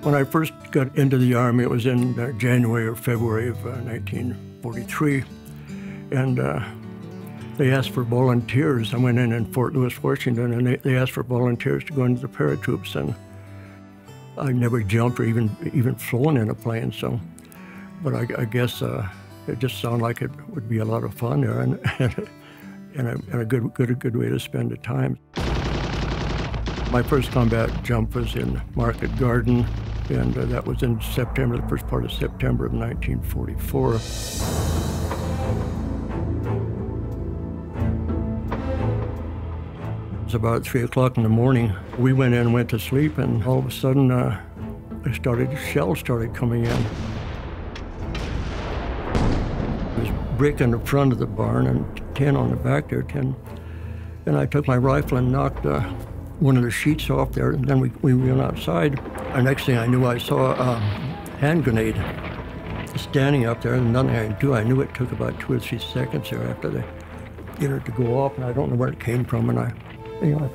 When I first got into the Army, it was in January or February of 1943, and they asked for volunteers. I went in Fort Lewis, Washington, and they asked for volunteers to go into the paratroops, and I never jumped or even flown in a plane, so, but I guess it just sounded like it would be a lot of fun there, and a good way to spend the time. My first combat jump was in Market Garden, and that was in September, the first part of September of 1944. It was about 3 o'clock in the morning. We went in and went to sleep, and all of a sudden, shells started coming in. There was brick in the front of the barn and tin on the back there, tin. And I took my rifle and knocked one of the sheets off there, and then we went outside. The next thing I knew, I saw a hand grenade standing up there, and nothing I could do. I knew it took about 2 or 3 seconds there after they get it to go off, and I don't know where it came from. And I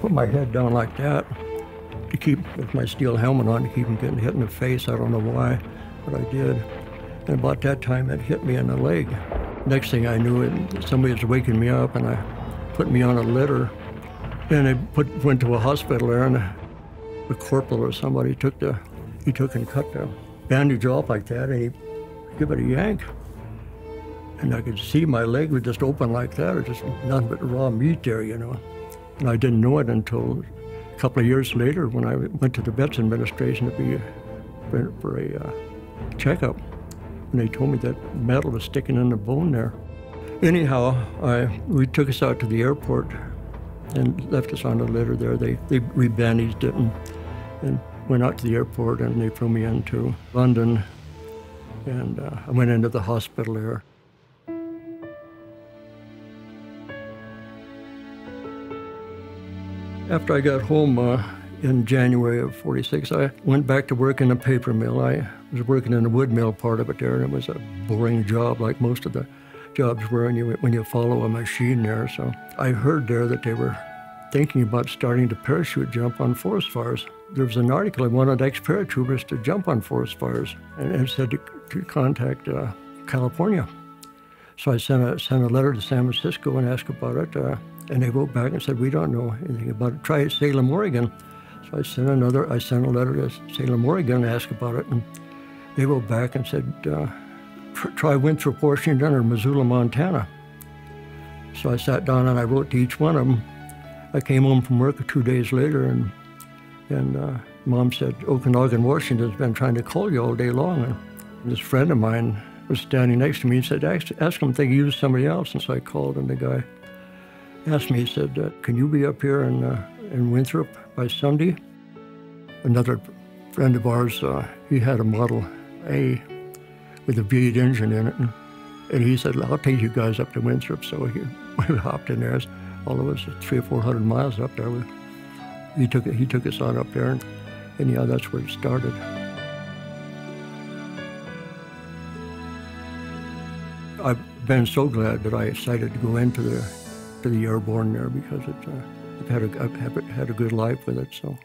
put my head down like that to keep, with my steel helmet on, to keep from getting hit in the face. I don't know why, but I did. And about that time, it hit me in the leg. Next thing I knew, somebody was waking me up, and I put me on a litter. And they went to a hospital there, and the corporal or somebody took and cut the bandage off like that, and he gave it a yank. And I could see my leg was just open like that, or just nothing but raw meat there, you know. And I didn't know it until a couple of years later when I went to the Vets Administration for a checkup. And they told me that metal was sticking in the bone there. Anyhow, we took us out to the airport and left us on the litter there. They rebandaged it and went out to the airport, and they flew me into London, and I went into the hospital there. After I got home in January of '46, I went back to work in a paper mill. I was working in the wood mill part of it there, and it was a boring job like most of the jobs were when you follow a machine there. So I heard there that they were thinking about starting to parachute jump on forest fires. There was an article that wanted ex-paratroopers to jump on forest fires, and it said to contact California. So I sent a letter to San Francisco and asked about it, and they wrote back and said, "We don't know anything about it. Try Salem, Oregon." So I sent a letter to Salem, Oregon, and asked about it, and they wrote back and said, "Try Winthrop, Washington, or Missoula, Montana." So I sat down and I wrote to each one of them. I came home from work 2 days later, and Mom said, "Okanagan, Washington's been trying to call you all day long." And this friend of mine was standing next to me and said, ask them if they could use somebody else. And so I called, and the guy asked me, he said, "Can you be up here in Winthrop by Sunday?" Another friend of ours, he had a Model A with a V8 engine in it, and he said, "I'll take you guys up to Winthrop." So we hopped in there, all of us, 300 or 400 miles up there. He took us on up there, and yeah, that's where it started. I've been so glad that I decided to go into the airborne there, because I've had a good life with it. So.